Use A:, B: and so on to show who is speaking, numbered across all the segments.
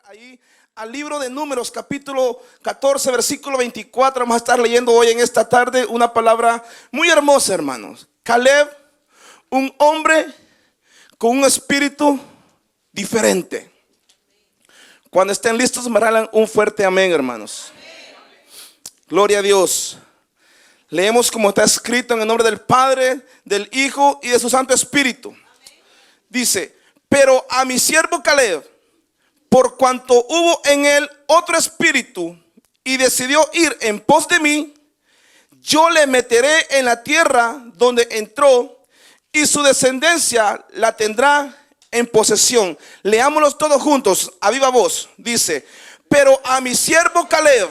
A: ahí al libro de Números, capítulo 14, versículo 24. Vamos a estar leyendo hoy en esta tarde una palabra muy hermosa, hermanos. Caleb, un hombre con un espíritu diferente. Cuando estén listos, me regalan un fuerte amén, hermanos. Gloria a Dios. Leemos como está escrito en el nombre del Padre, del Hijo y de su Santo Espíritu. Dice: pero a mi siervo Caleb, por cuanto hubo en él otro espíritu y decidió ir en pos de mí, yo le meteré en la tierra donde entró y su descendencia la tendrá en posesión. Leámoslos todos juntos a viva voz. Dice: pero a mi siervo Caleb,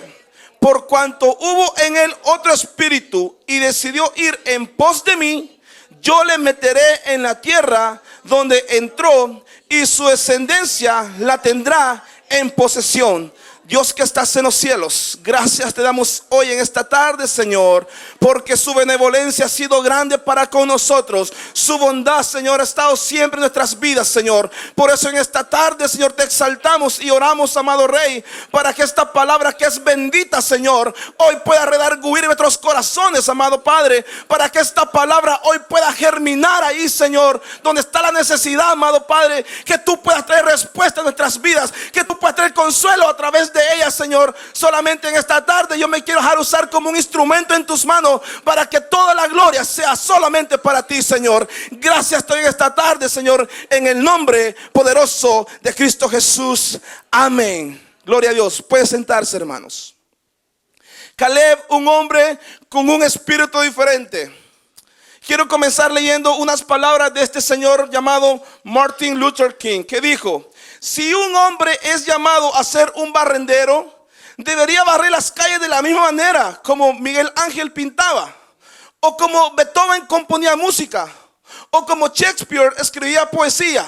A: por cuanto hubo en él otro espíritu y decidió ir en pos de mí, yo le meteré en la tierra donde entró y su descendencia la tendrá en posesión. Dios que estás en los cielos, gracias te damos hoy en esta tarde, Señor, porque su benevolencia ha sido grande para con nosotros. Su bondad, Señor, ha estado siempre en nuestras vidas, Señor. Por eso en esta tarde, Señor, te exaltamos y oramos, amado Rey, para que esta palabra que es bendita, Señor, hoy pueda redarguir en nuestros corazones, amado Padre, para que esta palabra hoy pueda germinar ahí, Señor, donde está la necesidad, amado Padre, que tú puedas traer respuesta a nuestras vidas, que tú puedas traer consuelo a través de ella, Señor. Solamente en esta tarde yo me quiero dejar usar como un instrumento en tus manos para que toda la gloria sea solamente para ti, Señor. Gracias estoy en esta tarde, Señor, en el nombre poderoso de Cristo Jesús. Amén. Gloria a Dios. Pueden sentarse, hermanos. Caleb, un hombre con un espíritu diferente. Quiero comenzar leyendo unas palabras de este señor llamado Martin Luther King, que dijo: si un hombre es llamado a ser un barrendero, debería barrer las calles de la misma manera como Miguel Ángel pintaba, o como Beethoven componía música, o como Shakespeare escribía poesía.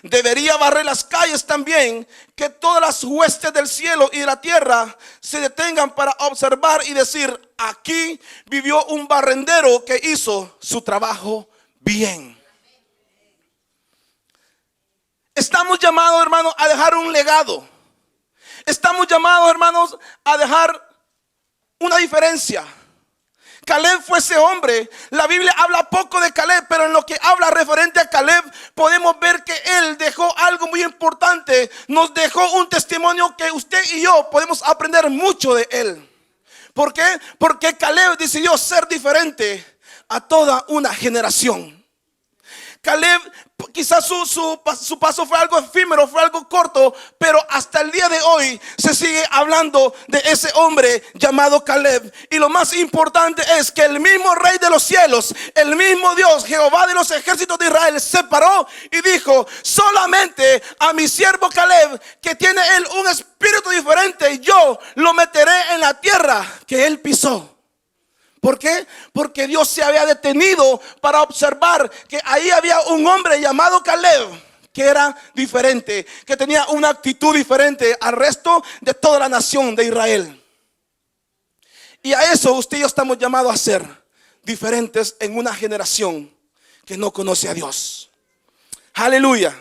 A: Debería barrer las calles también, que todas las huestes del cielo y de la tierra se detengan para observar y decir: aquí vivió un barrendero que hizo su trabajo bien. Estamos llamados, hermanos, a dejar un legado. Estamos llamados, hermanos, a dejar una diferencia. Caleb fue ese hombre. La Biblia habla poco de Caleb, pero en lo que habla referente a Caleb podemos ver que él dejó algo muy importante. Nos dejó un testimonio que usted y yo podemos aprender mucho de él. ¿Por qué? Porque Caleb decidió ser diferente a toda una generación. Caleb, quizás su paso fue algo efímero, fue algo corto, pero hasta el día de hoy se sigue hablando de ese hombre llamado Caleb. Y lo más importante es que el mismo Rey de los cielos, el mismo Dios, Jehová de los ejércitos de Israel, se paró y dijo: solamente a mi siervo Caleb, que tiene él un espíritu diferente, yo lo meteré en la tierra que él pisó. ¿Por qué? Porque Dios se había detenido para observar que ahí había un hombre llamado Caleb que era diferente, que tenía una actitud diferente al resto de toda la nación de Israel. Y a eso usted y yo estamos llamados a ser diferentes en una generación que no conoce a Dios. Aleluya.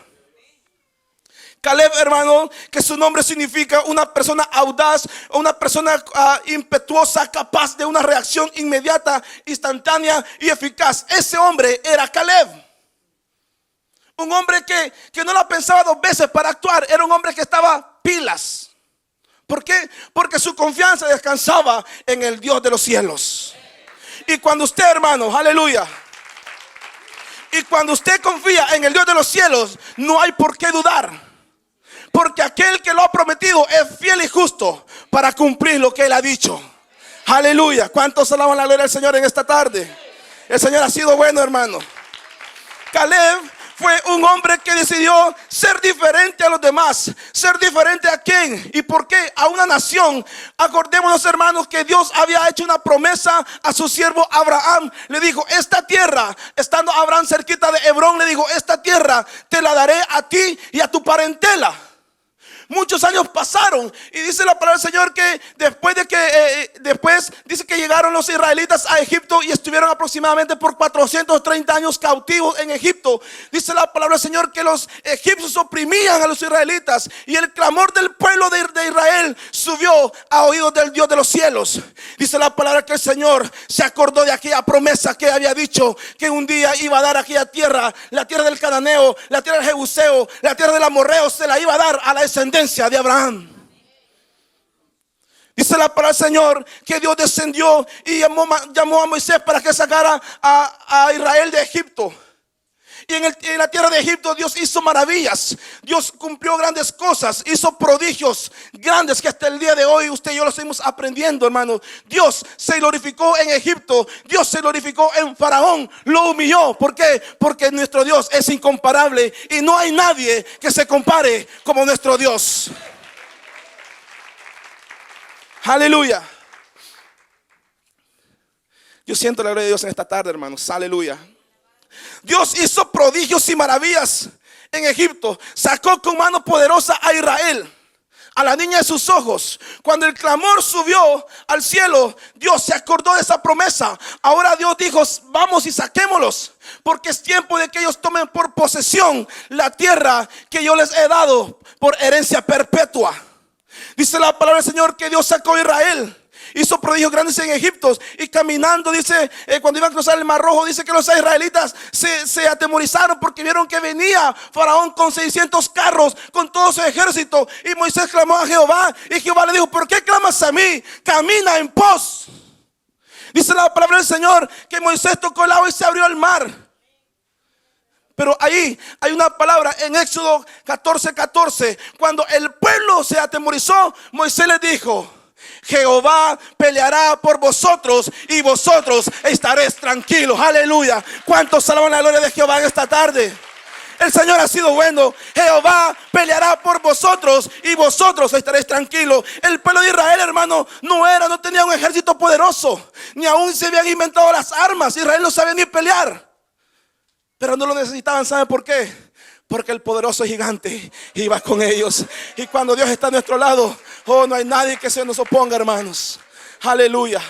A: Caleb, hermano, que su nombre significa una persona audaz, una persona impetuosa, capaz de una reacción inmediata, instantánea y eficaz. Ese hombre era Caleb. Un hombre que no la pensaba dos veces para actuar. Era un hombre que estaba pilas. ¿Por qué? Porque su confianza descansaba en el Dios de los cielos. Y cuando usted, hermano, aleluya, y cuando usted confía en el Dios de los cielos, no hay por qué dudar. Porque aquel que lo ha prometido es fiel y justo para cumplir lo que él ha dicho. Aleluya. ¿Cuántos alaban la gloria al Señor en esta tarde? El Señor ha sido bueno, hermano. Caleb fue un hombre que decidió ser diferente a los demás. ¿Ser diferente a quién? ¿Y por qué? A una nación. Acordémonos, hermanos, que Dios había hecho una promesa a su siervo Abraham. Le dijo: esta tierra, estando Abraham cerquita de Hebrón, le dijo: esta tierra te la daré a ti y a tu parentela. Muchos años pasaron y dice la palabra del Señor que después dice que llegaron los israelitas a Egipto y estuvieron aproximadamente por 430 años cautivos en Egipto. Dice la palabra del Señor que los egipcios oprimían a los israelitas y el clamor del pueblo de Israel subió a oídos del Dios de los cielos. Dice la palabra que el Señor se acordó de aquella promesa que había dicho que un día iba a dar aquella tierra, la tierra del cananeo, la tierra del jebuseo, la tierra del amorreo, se la iba a dar a la descendencia de Abraham. Dice la palabra del Señor que Dios descendió y llamó a Moisés para que sacara a Israel de Egipto. Y en la tierra de Egipto Dios hizo maravillas. Dios cumplió grandes cosas, hizo prodigios grandes que hasta el día de hoy usted y yo lo seguimos aprendiendo, hermano. Dios se glorificó en Egipto, Dios se glorificó en Faraón, lo humilló. ¿Por qué? Porque nuestro Dios es incomparable y no hay nadie que se compare como nuestro Dios. Aleluya. Yo siento la gloria de Dios en esta tarde, hermanos. Aleluya. Dios hizo prodigios y maravillas en Egipto. Sacó con mano poderosa a Israel, a la niña de sus ojos. Cuando el clamor subió al cielo, Dios se acordó de esa promesa. Ahora Dios dijo: vamos y saquémoslos, porque es tiempo de que ellos tomen por posesión la tierra que yo les he dado por herencia perpetua. Dice la palabra del Señor que Dios sacó a Israel, hizo prodigios grandes en Egipto. Y caminando, dice, cuando iban a cruzar el Mar Rojo, dice que los israelitas se atemorizaron porque vieron que venía Faraón con 600 carros, con todo su ejército. Y Moisés clamó a Jehová, y Jehová le dijo: ¿por qué clamas a mí? Camina en pos. Dice la palabra del Señor que Moisés tocó el agua y se abrió el mar. Pero ahí hay una palabra en Éxodo 14:14. Cuando el pueblo se atemorizó, Moisés les dijo: Jehová peleará por vosotros y vosotros estaréis tranquilos. Aleluya. ¿Cuántos alaban la gloria de Jehová en esta tarde? El Señor ha sido bueno. Jehová peleará por vosotros y vosotros estaréis tranquilos. El pueblo de Israel, hermano, no tenía un ejército poderoso, ni aún se habían inventado las armas. Israel no sabía ni pelear, pero no lo necesitaban. ¿Saben por qué? Porque el poderoso gigante iba con ellos. Y cuando Dios está a nuestro lado, no hay nadie que se nos oponga, hermanos. Aleluya.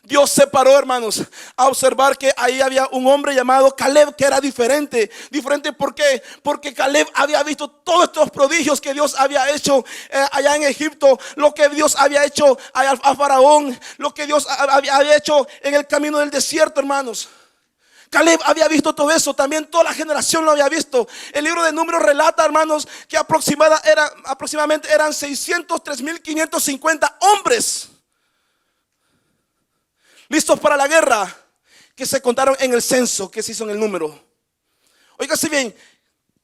A: Dios se paró, hermanos, a observar que ahí había un hombre llamado Caleb que era diferente. Diferente, ¿por qué? Porque Caleb había visto todos estos prodigios que Dios había hecho allá en Egipto. Lo que Dios había hecho a Faraón, lo que Dios había hecho en el camino del desierto, hermanos. Caleb había visto todo eso, también toda la generación lo había visto. El libro de Números relata, hermanos, que aproximadamente eran 603.550 hombres listos para la guerra, que se contaron en el censo que se hizo en el número. Óigase bien,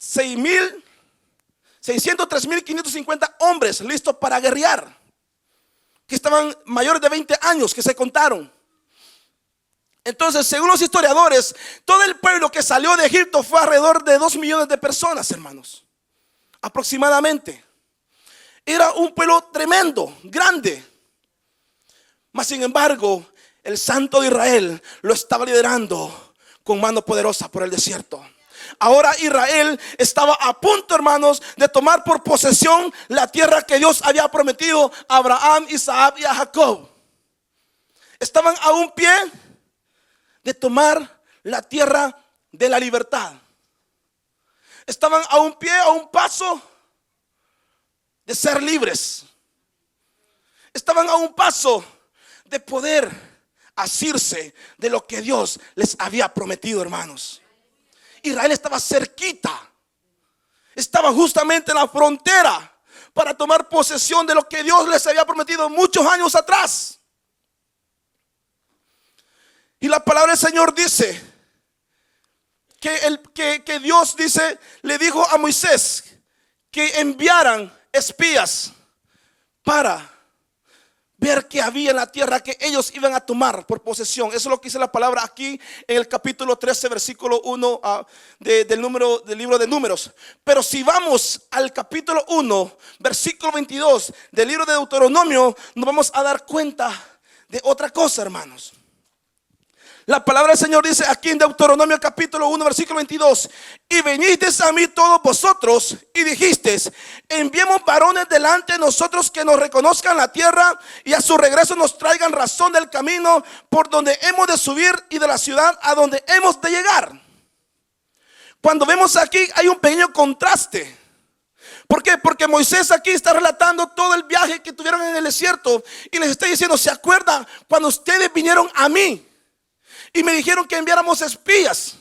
A: 603.550 hombres listos para guerrear, que estaban mayores de 20 años, que se contaron. Entonces, según los historiadores, todo el pueblo que salió de Egipto fue alrededor de 2 millones de personas, hermanos, aproximadamente. Era un pueblo tremendo, grande. Mas sin embargo, el Santo de Israel lo estaba liderando con mano poderosa por el desierto. Ahora Israel estaba a punto, hermanos, de tomar por posesión la tierra que Dios había prometido a Abraham, Isaac y a Jacob. Estaban a un pie de tomar la tierra de la libertad. Estaban a un pie, a un paso de ser libres. Estaban a un paso de poder asirse de lo que Dios les había prometido, hermanos. Israel estaba cerquita, estaba justamente en la frontera para tomar posesión de lo que Dios les había prometido muchos años atrás. Y la palabra del Señor dice que Dios le dijo a Moisés que enviaran espías para ver qué había en la tierra que ellos iban a tomar por posesión. Eso es lo que dice la palabra aquí en el capítulo 13, versículo 1 del libro de Números. Pero si vamos al capítulo 1, versículo 22 del libro de Deuteronomio, nos vamos a dar cuenta de otra cosa, hermanos. La palabra del Señor dice aquí en Deuteronomio capítulo 1 versículo 22: y venisteis a mí todos vosotros y dijisteis: enviemos varones delante de nosotros que nos reconozcan la tierra y a su regreso nos traigan razón del camino por donde hemos de subir y de la ciudad a donde hemos de llegar. Cuando vemos aquí hay un pequeño contraste. ¿Por qué? Porque Moisés aquí está relatando todo el viaje que tuvieron en el desierto y les está diciendo: ¿se acuerdan cuando ustedes vinieron a mí y me dijeron que enviáramos espías?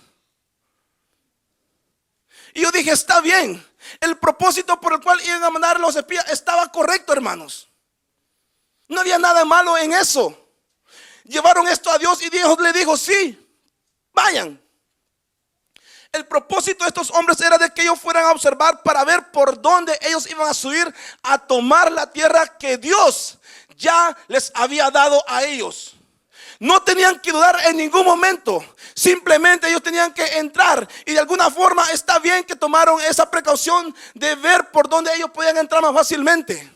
A: Y yo dije: está bien. El propósito por el cual iban a mandar los espías estaba correcto, hermanos. No había nada malo en eso. Llevaron esto a Dios y Dios le dijo: sí, vayan. El propósito de estos hombres era de que ellos fueran a observar para ver por dónde ellos iban a subir a tomar la tierra que Dios ya les había dado a ellos. No tenían que dudar en ningún momento. Simplemente ellos tenían que entrar. Y de alguna forma está bien que tomaron esa precaución de ver por dónde ellos podían entrar más fácilmente.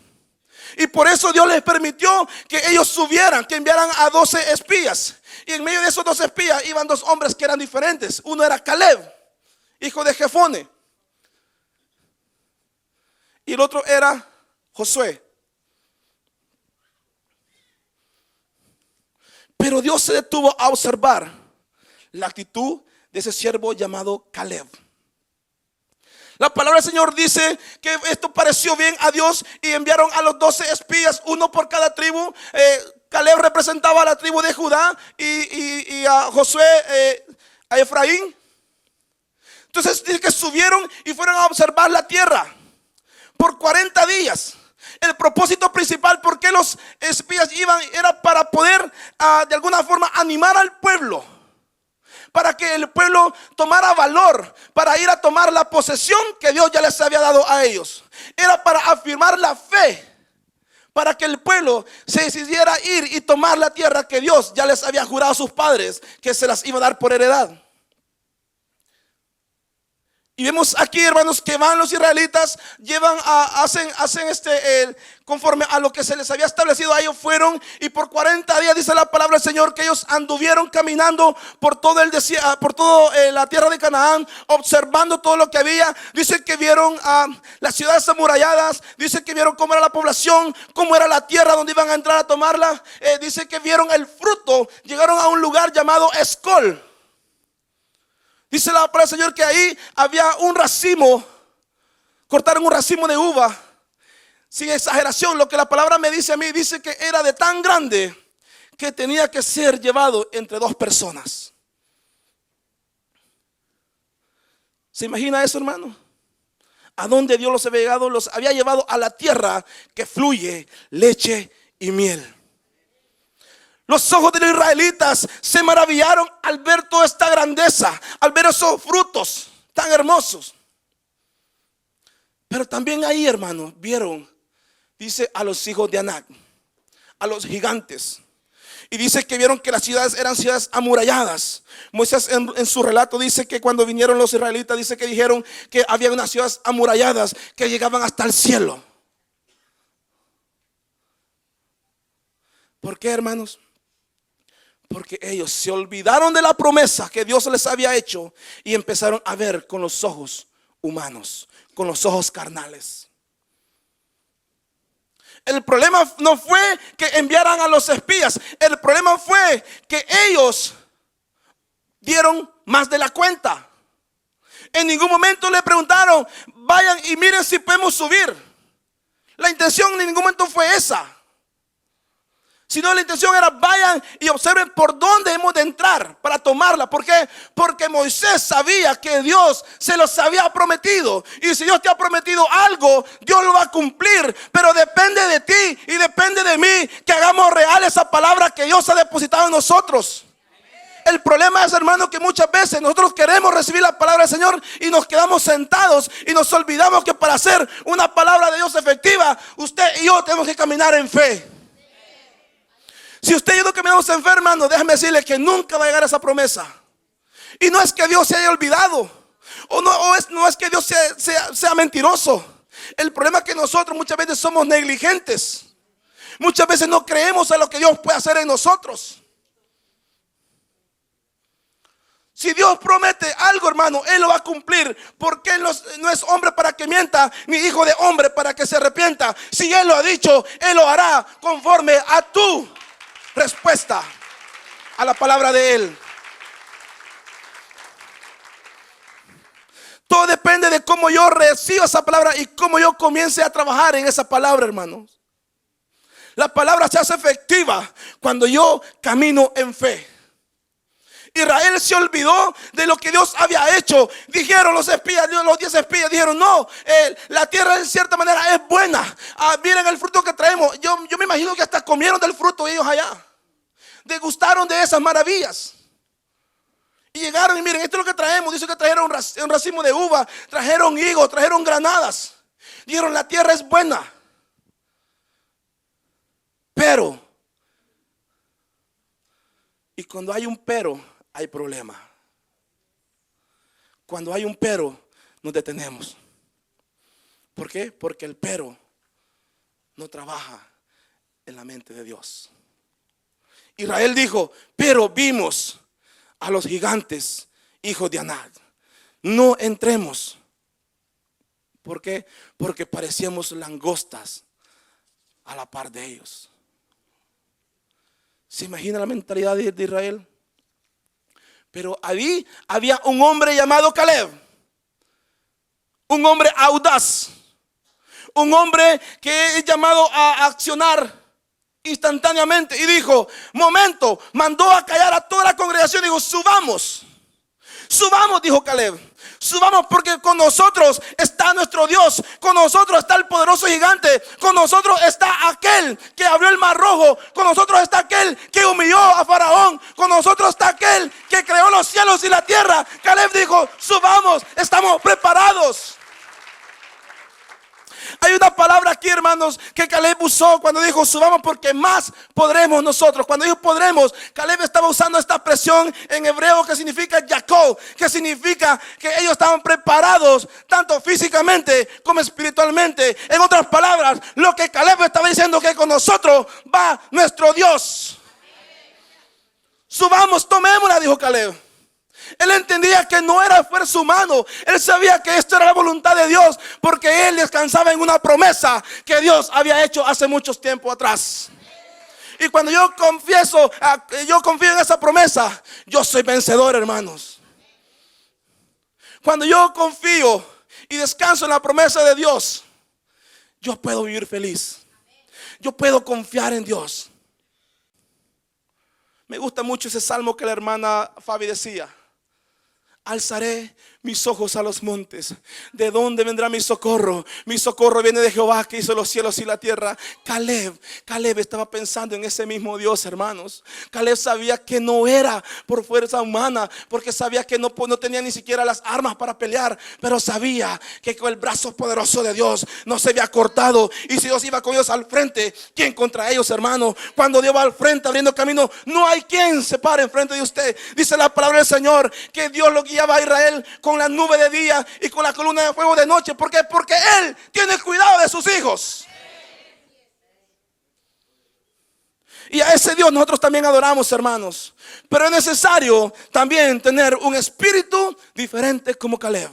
A: Y por eso Dios les permitió que ellos subieran, que enviaran a 12 espías. Y en medio de esos 12 espías iban dos hombres que eran diferentes. Uno era Caleb, hijo de Jefone, y el otro era Josué. Pero Dios se detuvo a observar la actitud de ese siervo llamado Caleb. La palabra del Señor dice que esto pareció bien a Dios y enviaron a los 12 espías, uno por cada tribu. Caleb representaba a la tribu de Judá y a Josué, a Efraín. Entonces dice que subieron y fueron a observar la tierra por 40 días. El propósito principal por qué los espías iban era para poder de alguna forma animar al pueblo, para que el pueblo tomara valor para ir a tomar la posesión que Dios ya les había dado a ellos. Era para afirmar la fe, para que el pueblo se decidiera ir y tomar la tierra que Dios ya les había jurado a sus padres que se las iba a dar por heredad. Y vemos aquí, hermanos, que van los israelitas, hacen conforme a lo que se les había establecido. A ellos fueron y por 40 días dice la palabra del Señor que ellos anduvieron caminando por todo el desierto, por toda la tierra de Canaán, observando todo lo que había. Dice que vieron las ciudades amuralladas, dice que vieron cómo era la población, cómo era la tierra donde iban a entrar a tomarla. Dice que vieron el fruto, llegaron a un lugar llamado Escol. Dice la palabra del Señor que ahí había un racimo, cortaron un racimo de uva, sin exageración. Lo que la palabra me dice a mí, dice que era de tan grande que tenía que ser llevado entre 2 personas. ¿Se imagina eso, hermano? ¿A dónde Dios los había llegado? Los había llevado a la tierra que fluye leche y miel. Los ojos de los israelitas se maravillaron al ver toda esta grandeza, al ver esos frutos tan hermosos. Pero también ahí, hermanos, vieron, dice, a los hijos de Anac, a los gigantes. Y dice que vieron que las ciudades eran ciudades amuralladas. Moisés en su relato dice que cuando vinieron los israelitas, dice que dijeron que había unas ciudades amuralladas que llegaban hasta el cielo. ¿Por qué, hermanos? Porque ellos se olvidaron de la promesa que Dios les había hecho y empezaron a ver con los ojos humanos, con los ojos carnales. El problema no fue que enviaran a los espías. El problema fue que ellos dieron más de la cuenta. En ningún momento le preguntaron: vayan y miren si podemos subir. La intención en ningún momento fue esa. Sino la intención era: vayan y observen por dónde hemos de entrar para tomarla. ¿Por qué? Porque Moisés sabía que Dios se los había prometido. Y si Dios te ha prometido algo, Dios lo va a cumplir. Pero depende de ti y depende de mí que hagamos real esa palabra que Dios ha depositado en nosotros. El problema es, hermano, que muchas veces nosotros queremos recibir la palabra del Señor y nos quedamos sentados y nos olvidamos que para hacer una palabra de Dios efectiva, usted y yo tenemos que caminar en fe. Si usted y yo no caminamos en fe, hermano, déjeme decirle que nunca va a llegar a esa promesa. Y no es que Dios se haya olvidado, no es que Dios sea mentiroso. El problema es que nosotros muchas veces somos negligentes. Muchas veces no creemos en lo que Dios puede hacer en nosotros. Si Dios promete algo, hermano, Él lo va a cumplir, porque Él no es hombre para que mienta, ni hijo de hombre para que se arrepienta. Si Él lo ha dicho, Él lo hará conforme a tu respuesta a la palabra de Él. Todo depende de cómo yo reciba esa palabra y cómo yo comience a trabajar en esa palabra, hermanos. La palabra se hace efectiva cuando yo camino en fe. Israel se olvidó de lo que Dios había hecho. Dijeron los espías, los 10 espías dijeron: no, la tierra en cierta manera es buena. Miren el fruto que traemos. Yo me imagino que hasta comieron del fruto ellos allá. Degustaron de esas maravillas. Y llegaron y miren, esto es lo que traemos. Dice que trajeron un racimo de uva, trajeron higos, trajeron granadas. Dijeron: la tierra es buena. Pero, y cuando hay un pero, hay problema. Cuando hay un pero, nos detenemos. ¿Por qué? Porque el pero no trabaja en la mente de Dios. Israel dijo: pero vimos a los gigantes, hijos de Anac, no entremos. ¿Por qué? Porque parecíamos langostas a la par de ellos. ¿Se imagina la mentalidad de Israel? Pero ahí había un hombre llamado Caleb, un hombre audaz, un hombre que es llamado a accionar instantáneamente. Y dijo: momento, mandó a callar a toda la congregación. Dijo: subamos, subamos, dijo Caleb. Subamos, porque con nosotros está nuestro Dios, con nosotros está el poderoso gigante, con nosotros está aquel que abrió el mar rojo, con nosotros está aquel que humilló a Faraón, con nosotros está aquel que creó los cielos y la tierra. Caleb dijo: subamos, estamos preparados. Hay una palabra aquí, hermanos, que Caleb usó cuando dijo: subamos, porque más podremos nosotros. Cuando dijo podremos, Caleb estaba usando esta expresión en hebreo que significa Jacob, que significa que ellos estaban preparados tanto físicamente como espiritualmente. En otras palabras, lo que Caleb estaba diciendo, que con nosotros va nuestro Dios. Subamos, tomémosla, dijo Caleb. Él entendía que no era esfuerzo humano. Él sabía que esto era la voluntad de Dios, porque él descansaba en una promesa que Dios había hecho hace muchos tiempos atrás. Y cuando yo confío en esa promesa, yo soy vencedor, hermanos. Cuando yo confío y descanso en la promesa de Dios, yo puedo vivir feliz. Yo puedo confiar en Dios. Me gusta mucho ese salmo que la hermana Fabi decía: alzaré mis ojos a los montes. ¿De dónde vendrá mi socorro? Mi socorro viene de Jehová, que hizo los cielos y la tierra. Caleb estaba pensando en ese mismo Dios, hermanos. Caleb sabía que no era por fuerza humana, porque sabía que no tenía ni siquiera las armas para pelear, pero sabía que con el brazo poderoso de Dios no se había cortado. Y si Dios iba con ellos al frente, ¿quién contra ellos, hermano? Cuando Dios va al frente abriendo camino, no hay quien se pare enfrente de usted. Dice la palabra del Señor que Dios lo guiaba a Israel con la nube de día y con la columna de fuego de noche. ¿Por qué? Porque Él tiene cuidado de sus hijos. Y a ese Dios nosotros también adoramos, hermanos. Pero es necesario también tener un espíritu diferente como Caleb.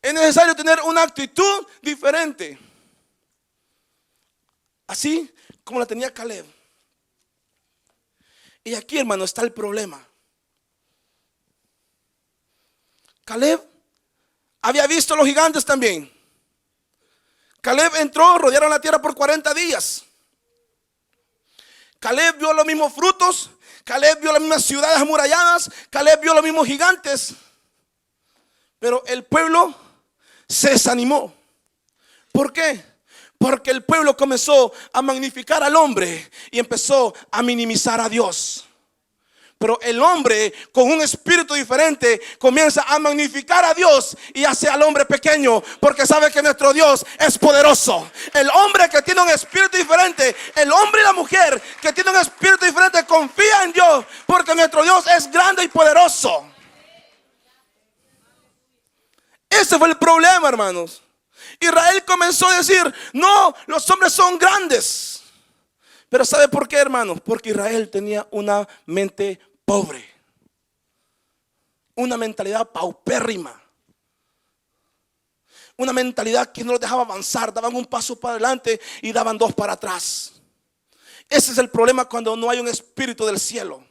A: Es necesario tener una actitud diferente, así como la tenía Caleb. Y aquí, hermano, está el problema. Caleb había visto a los gigantes también. Caleb entró, rodearon la tierra por 40 días. Caleb vio los mismos frutos. Caleb vio las mismas ciudades amuralladas. Caleb vio los mismos gigantes. Pero el pueblo se desanimó. ¿Por qué? Porque el pueblo comenzó a magnificar al hombre y empezó a minimizar a Dios. Pero el hombre con un espíritu diferente comienza a magnificar a Dios y hace al hombre pequeño, porque sabe que nuestro Dios es poderoso. El hombre que tiene un espíritu diferente, el hombre y la mujer que tiene un espíritu diferente, confía en Dios, porque nuestro Dios es grande y poderoso. Ese fue el problema, hermanos. Israel comenzó a decir: no, los hombres son grandes. Pero ¿sabe por qué, hermanos? Porque Israel tenía una mente pobre. una mentalidad paupérrima. Una mentalidad que no los dejaba avanzar. Daban un paso para adelante y daban dos para atrás. Ese es el problema cuando no hay un espíritu del cielo.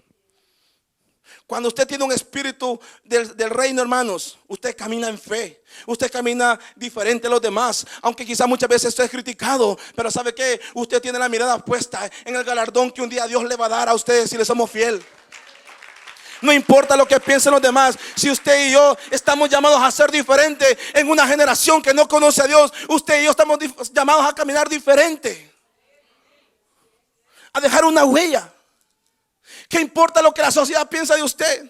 A: Cuando usted tiene un espíritu del reino, hermanos, usted camina en fe. Usted camina diferente a los demás. Aunque quizás muchas veces usted es criticado. Pero ¿sabe qué? Usted tiene la mirada puesta en el galardón que un día Dios le va a dar a ustedes si le somos fiel. No importa lo que piensen los demás. Si usted y yo estamos llamados a ser diferentes en una generación que no conoce a Dios, usted y yo estamos llamados a caminar diferente, a dejar una huella. ¿Qué importa lo que la sociedad piensa de usted?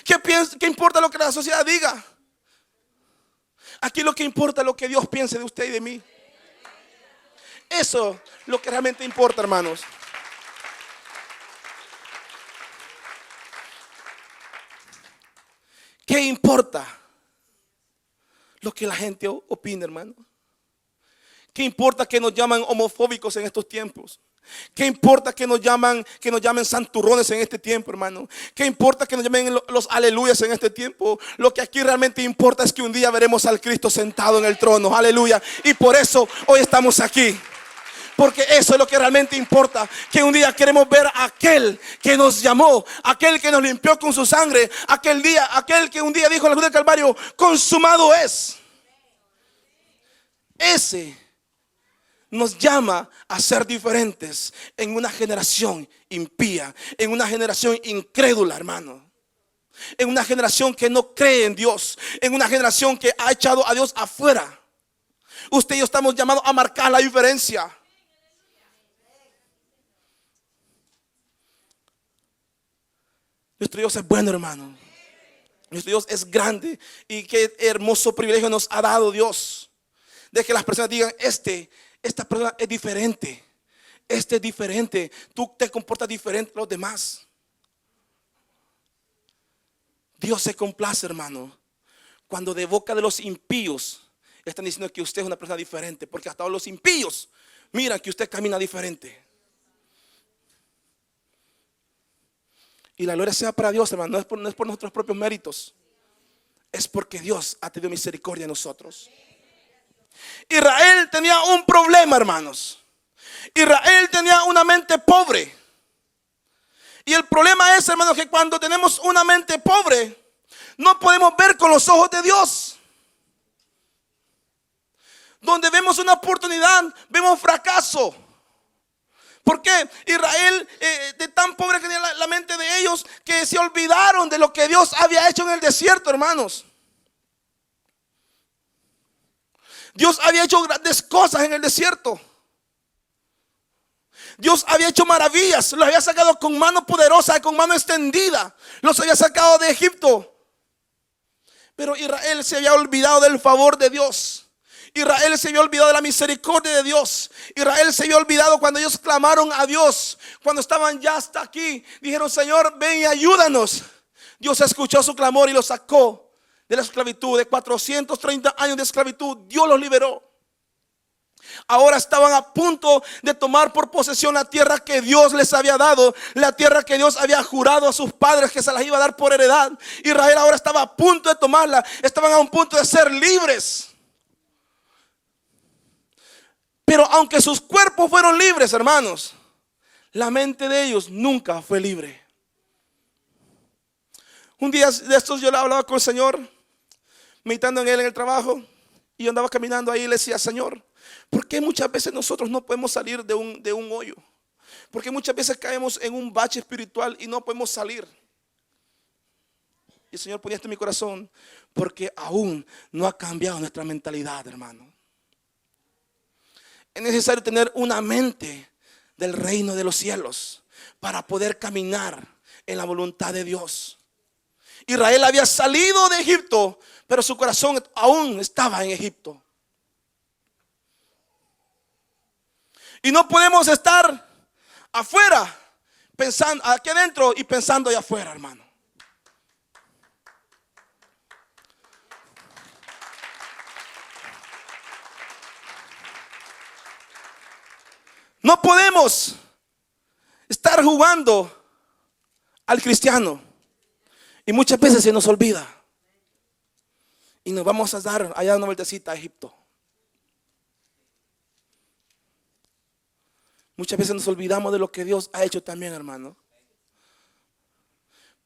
A: ¿Qué importa lo que la sociedad diga? Aquí lo que importa es lo que Dios piense de usted y de mí. Eso es lo que realmente importa, hermanos. ¿Qué importa lo que la gente opina, hermano? ¿Qué importa que nos llaman homofóbicos en estos tiempos? ¿Qué importa que nos llamen santurrones en este tiempo, hermano? ¿Qué importa que nos llamen los aleluyas en este tiempo? Lo que aquí realmente importa es que un día veremos al Cristo sentado en el trono, aleluya. Y por eso hoy estamos aquí. Porque eso es lo que realmente importa. Que un día queremos ver a aquel que nos llamó, aquel que nos limpió con su sangre, aquel que un día dijo en la cruz del Calvario: consumado es. Ese nos llama a ser diferentes en una generación impía, en una generación incrédula, hermano. En una generación que no cree en Dios, en una generación que ha echado a Dios afuera. Usted y yo estamos llamados a marcar la diferencia. Nuestro Dios es bueno, hermano. Nuestro Dios es grande. Y qué hermoso privilegio nos ha dado Dios, de que las personas digan: esta persona es diferente. Este es diferente. Tú te comportas diferente a los demás. Dios se complace, hermano, cuando de boca de los impíos están diciendo que usted es una persona diferente. Porque hasta los impíos miran que usted camina diferente. Y la gloria sea para Dios, hermano. No es por nuestros propios méritos. Es porque Dios ha tenido misericordia de nosotros. Israel tenía un problema, hermanos. Israel tenía una mente pobre. Y el problema es, hermanos, que cuando tenemos una mente pobre, no podemos ver con los ojos de Dios. Donde vemos una oportunidad, vemos fracaso. Porque Israel, de tan pobre que tenía la mente de ellos, que se olvidaron de lo que Dios había hecho en el desierto, hermanos. Dios había hecho grandes cosas en el desierto. Dios había hecho maravillas. Los había sacado con mano poderosa, con mano extendida. Los había sacado de Egipto. Pero Israel se había olvidado del favor de Dios. Israel se había olvidado de la misericordia de Dios. Israel se había olvidado cuando ellos clamaron a Dios. Cuando estaban ya hasta aquí, dijeron: Señor, ven y ayúdanos. Dios escuchó su clamor y los sacó de la esclavitud. De 430 años de esclavitud, Dios los liberó. Ahora estaban a punto de tomar por posesión la tierra que Dios les había dado, la tierra que Dios había jurado a sus padres que se las iba a dar por heredad. Israel ahora estaba a punto de tomarla. Estaban a un punto de ser libres. Pero aunque sus cuerpos fueron libres, hermanos, la mente de ellos nunca fue libre. Un día de estos yo le hablaba con el Señor, meditando en Él en el trabajo. Y yo andaba caminando ahí y le decía: Señor, ¿por qué muchas veces nosotros no podemos salir de un hoyo? ¿Por qué muchas veces caemos en un bache espiritual y no podemos salir? Y el Señor ponía esto en mi corazón: porque aún no ha cambiado nuestra mentalidad, hermano. Es necesario tener una mente del reino de los cielos para poder caminar en la voluntad de Dios. Israel había salido de Egipto, pero su corazón aún estaba en Egipto. Y no podemos estar afuera pensando aquí adentro y pensando allá afuera, hermano. No podemos estar jugando al cristiano Y muchas veces se nos olvida. Y nos vamos a dar allá una vueltecita a Egipto. Muchas veces nos olvidamos de lo que Dios ha hecho también, hermano.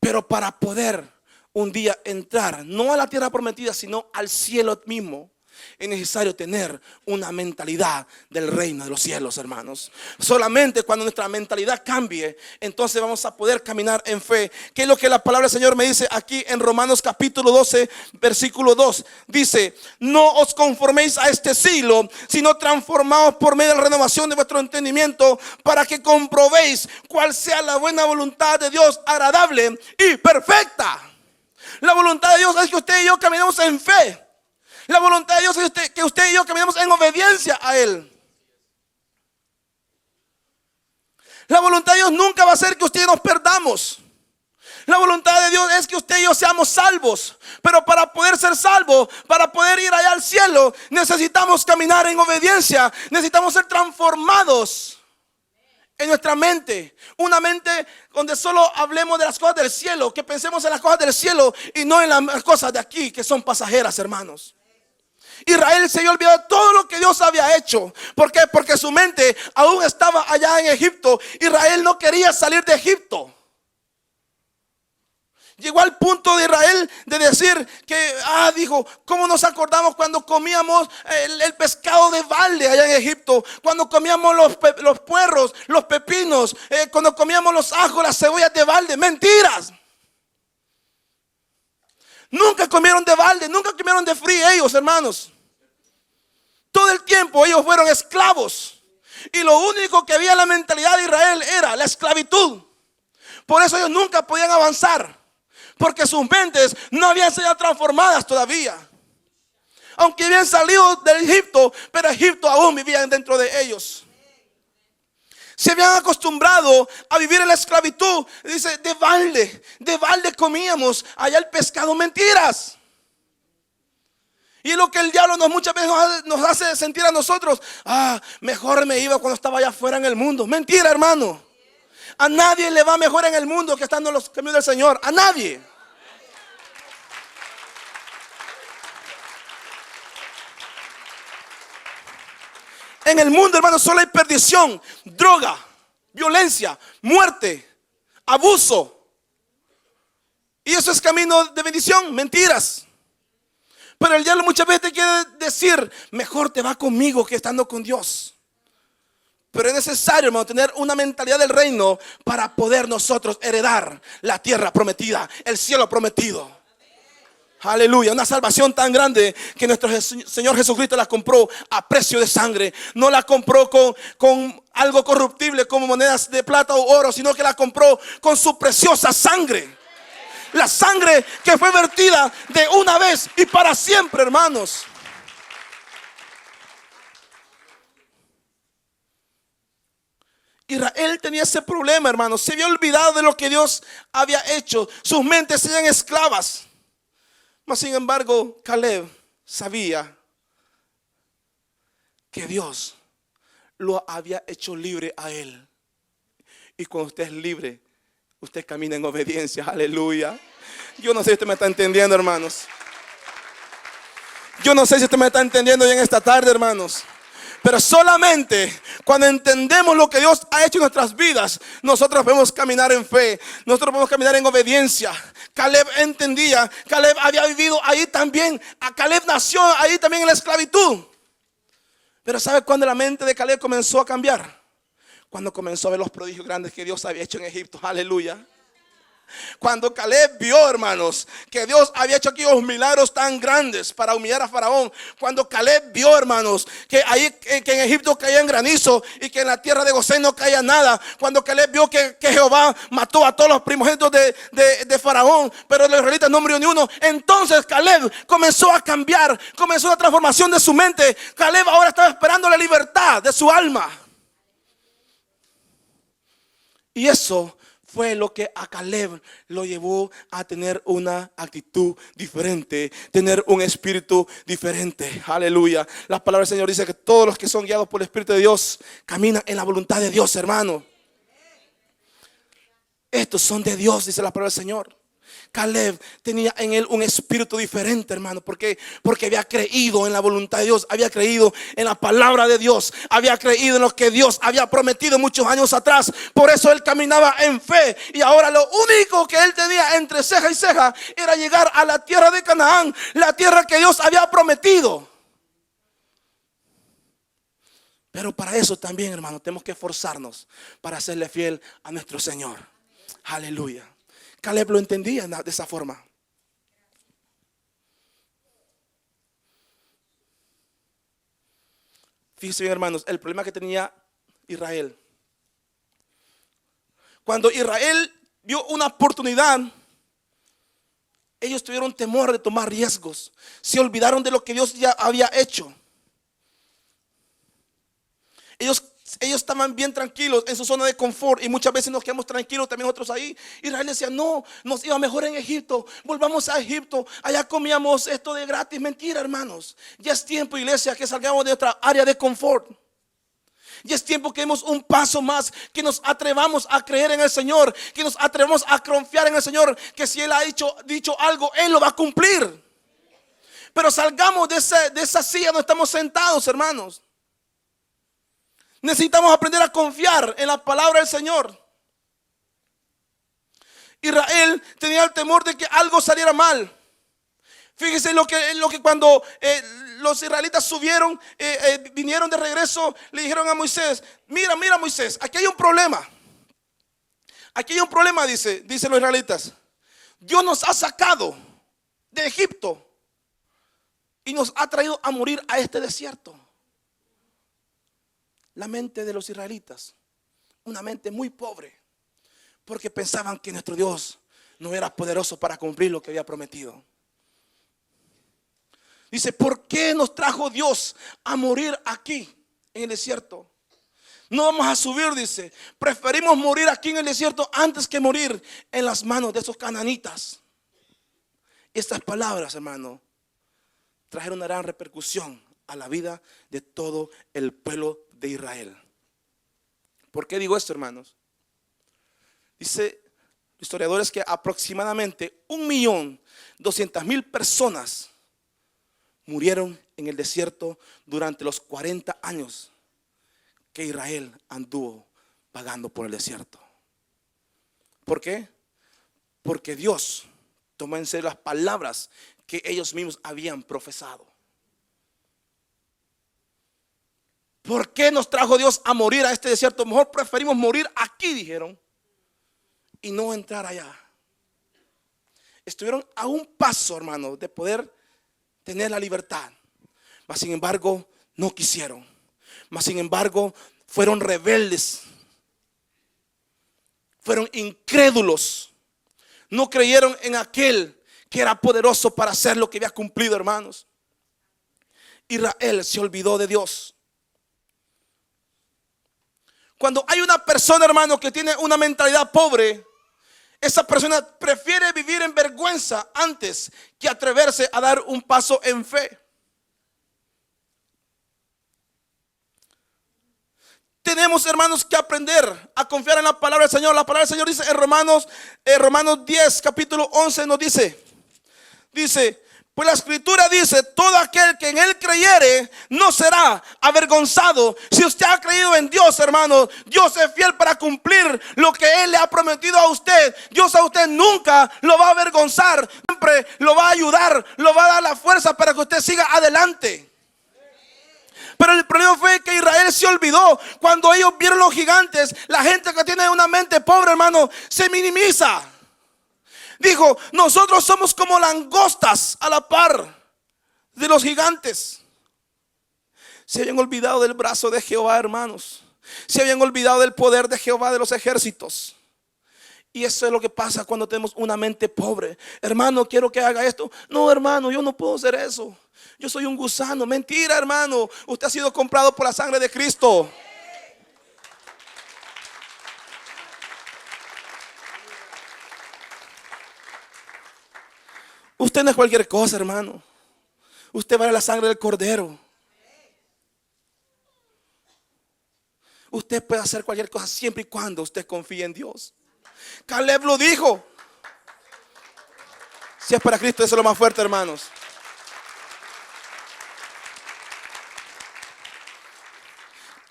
A: Pero para poder un día entrar, no a la tierra prometida, sino al cielo mismo, es necesario tener una mentalidad del reino de los cielos, hermanos. Solamente cuando nuestra mentalidad cambie, entonces vamos a poder caminar en fe. ¿Qué es lo que la palabra del Señor me dice aquí en Romanos capítulo 12, versículo 2? Dice: no os conforméis a este siglo, sino transformaos por medio de la renovación de vuestro entendimiento, para que comprobéis cuál sea la buena voluntad de Dios, agradable y perfecta. La voluntad de Dios es que usted y yo caminemos en fe. La voluntad de Dios es que usted y yo caminemos en obediencia a Él. La voluntad de Dios nunca va a ser que usted y yo nos perdamos. La voluntad de Dios es que usted y yo seamos salvos. Pero para poder ser salvos, para poder ir allá al cielo, necesitamos caminar en obediencia. Necesitamos ser transformados en nuestra mente. Una mente donde solo hablemos de las cosas del cielo, que pensemos en las cosas del cielo y no en las cosas de aquí, que son pasajeras, hermanos. Israel se había olvidado de todo lo que Dios había hecho. ¿Por qué? Porque su mente aún estaba allá en Egipto. Israel no quería salir de Egipto. Llegó al punto de Israel de decir que, dijo, ¿cómo nos acordamos cuando comíamos el pescado de balde allá en Egipto? Cuando comíamos los puerros, los pepinos, cuando comíamos los ajos, las cebollas de balde. Mentiras. Nunca comieron de balde, nunca comieron de free ellos, hermanos. Todo el tiempo ellos fueron esclavos. Y lo único que había en la mentalidad de Israel era la esclavitud. Por eso ellos nunca podían avanzar, porque sus mentes no habían sido transformadas todavía. Aunque habían salido del Egipto, pero Egipto aún vivía dentro de ellos. Se habían acostumbrado a vivir en la esclavitud. Dice, de balde comíamos allá el pescado. Mentiras. Y es lo que el diablo muchas veces nos hace sentir a nosotros. Mejor me iba cuando estaba allá afuera en el mundo. Mentira, hermano. A nadie le va mejor en el mundo que estando en los caminos del Señor. A nadie. En el mundo, hermano, solo hay perdición, droga, violencia, muerte, abuso. Y eso es camino de bendición. Mentiras. Pero el diablo muchas veces te quiere decir, mejor te va conmigo que estando con Dios. Pero es necesario, hermano, tener una mentalidad del reino para poder nosotros heredar la tierra prometida, el cielo prometido. Aleluya, una salvación tan grande que nuestro Señor Jesucristo la compró a precio de sangre. No la compró con algo corruptible como monedas de plata o oro, sino que la compró con su preciosa sangre. La sangre que fue vertida de una vez y para siempre, hermanos. Israel tenía ese problema, hermanos. Se había olvidado de lo que Dios había hecho. Sus mentes eran esclavas. Mas sin embargo, Caleb sabía que Dios lo había hecho libre a él. Y cuando usted es libre, usted camina en obediencia. Aleluya. Yo no sé si usted me está entendiendo, hermanos. Yo no sé si usted me está entendiendo hoy en esta tarde, hermanos. Pero solamente cuando entendemos lo que Dios ha hecho en nuestras vidas, nosotros podemos caminar en fe. Nosotros podemos caminar en obediencia. Caleb entendía. Caleb había vivido ahí también. Caleb nació ahí también en la esclavitud. Pero ¿sabe cuándo la mente de Caleb comenzó a cambiar? Cuando comenzó a ver los prodigios grandes que Dios había hecho en Egipto. Aleluya. Cuando Caleb vio, hermanos, que Dios había hecho aquellos milagros tan grandes para humillar a Faraón. Cuando Caleb vio, hermanos, que en Egipto caía en granizo y que en la tierra de Gosén no caía nada. Cuando Caleb vio que Jehová mató a todos los primogénitos de Faraón, pero los israelitas no murió ni uno. Entonces Caleb comenzó a cambiar, comenzó una transformación de su mente. Caleb ahora estaba esperando la libertad de su alma. Y eso fue lo que a Caleb lo llevó a tener una actitud diferente, tener un espíritu diferente. Aleluya. La palabra del Señor dice que todos los que son guiados por el Espíritu de Dios caminan en la voluntad de Dios, hermano. Estos son de Dios, dice la palabra del Señor. Caleb tenía en él un espíritu diferente, hermano. Porque había creído en la voluntad de Dios, había creído en la palabra de Dios, había creído en lo que Dios había prometido muchos años atrás. Por eso él caminaba en fe. Y ahora lo único que él tenía entre ceja y ceja era llegar a la tierra de Canaán, la tierra que Dios había prometido. Pero para eso también, hermano, tenemos que esforzarnos para serle fiel a nuestro Señor. Aleluya. Caleb lo entendía de esa forma. Fíjense bien, hermanos, el problema que tenía Israel. Cuando Israel vio una oportunidad, ellos tuvieron temor de tomar riesgos. Se olvidaron de lo que Dios ya había hecho. Ellos estaban bien tranquilos en su zona de confort. Y muchas veces nos quedamos tranquilos también nosotros ahí. Israel decía, no, nos iba mejor en Egipto. Volvamos a Egipto, allá comíamos esto de gratis. Mentira, hermanos. Ya es tiempo, iglesia, que salgamos de otra área de confort. Ya es tiempo que demos un paso más, que nos atrevamos a creer en el Señor, que nos atrevamos a confiar en el Señor, que si Él ha dicho algo, Él lo va a cumplir. Pero salgamos de esa silla donde estamos sentados, hermanos. Necesitamos aprender a confiar en la palabra del Señor. Israel tenía el temor de que algo saliera mal. Fíjese lo que cuando los israelitas subieron, vinieron de regreso, le dijeron a Moisés, mira Moisés, aquí hay un problema. Aquí hay un problema, dicen los israelitas. Dios nos ha sacado de Egipto y nos ha traído a morir a este desierto. La mente de los israelitas, una mente muy pobre, porque pensaban que nuestro Dios no era poderoso para cumplir lo que había prometido. Dice, ¿por qué nos trajo Dios a morir aquí en el desierto? No vamos a subir, dice. Preferimos morir aquí en el desierto antes que morir en las manos de esos cananitas. Estas palabras, hermano, trajeron una gran repercusión a la vida de todo el pueblo de Israel. ¿Por qué digo esto, hermanos? Dice historiadores que aproximadamente 1.200.000 personas murieron en el desierto durante los 40 años que Israel anduvo vagando por el desierto. ¿Por qué? Porque Dios tomó en serio las palabras que ellos mismos habían profesado. ¿Por qué nos trajo Dios a morir a este desierto? Mejor preferimos morir aquí, dijeron, y no entrar allá. Estuvieron a un paso, hermano, de poder tener la libertad. Mas sin embargo, no quisieron. Mas sin embargo, fueron rebeldes. Fueron incrédulos. No creyeron en aquel que era poderoso para hacer lo que había cumplido, hermanos. Israel se olvidó de Dios. Cuando hay una persona, hermano, que tiene una mentalidad pobre, esa persona prefiere vivir en vergüenza antes que atreverse a dar un paso en fe. Tenemos, hermanos, que aprender a confiar en la palabra del Señor. La palabra del Señor dice en Romanos 10, capítulo 11, nos dice, pues la escritura dice, todo aquel que en él creyere no será avergonzado. Si usted ha creído en Dios, hermano, Dios es fiel para cumplir lo que Él le ha prometido a usted. Dios a usted nunca lo va a avergonzar, siempre lo va a ayudar, lo va a dar la fuerza para que usted siga adelante. Pero el problema fue que Israel se olvidó. Cuando ellos vieron los gigantes, la gente que tiene una mente pobre, hermano, se minimiza. Dijo, nosotros somos como langostas a la par de los gigantes. Se habían olvidado del brazo de Jehová, hermanos. Se habían olvidado del poder de Jehová de los ejércitos. Y eso es lo que pasa cuando tenemos una mente pobre. Hermano, quiero que haga esto. No, hermano, yo no puedo hacer eso. Yo soy un gusano. Mentira, hermano. Usted ha sido comprado por la sangre de Cristo. Usted no es cualquier cosa, hermano. Usted vale la sangre del Cordero. Usted puede hacer cualquier cosa siempre y cuando usted confíe en Dios. Caleb lo dijo. Si es para Cristo, eso es lo más fuerte, hermanos.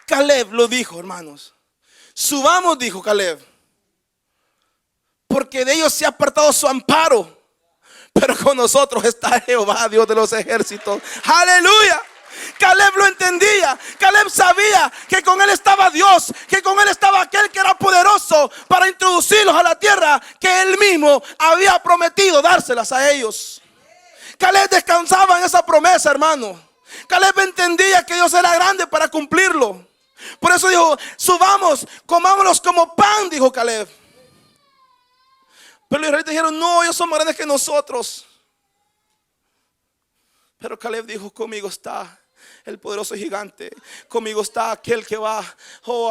A: Caleb lo dijo, hermanos. Subamos, dijo Caleb, porque de ellos se ha apartado su amparo, pero con nosotros está Jehová, Dios de los ejércitos. Aleluya. Caleb lo entendía. Caleb sabía que con él estaba Dios, que con él estaba aquel que era poderoso para introducirlos a la tierra que él mismo había prometido dárselas a ellos. Caleb descansaba en esa promesa, hermano. Caleb entendía que Dios era grande para cumplirlo. Por eso dijo: subamos, comámonos como pan, dijo Caleb. Pero los israelitas dijeron: no, ellos son más grandes que nosotros. Pero Caleb dijo: conmigo está el poderoso gigante, conmigo está aquel que va,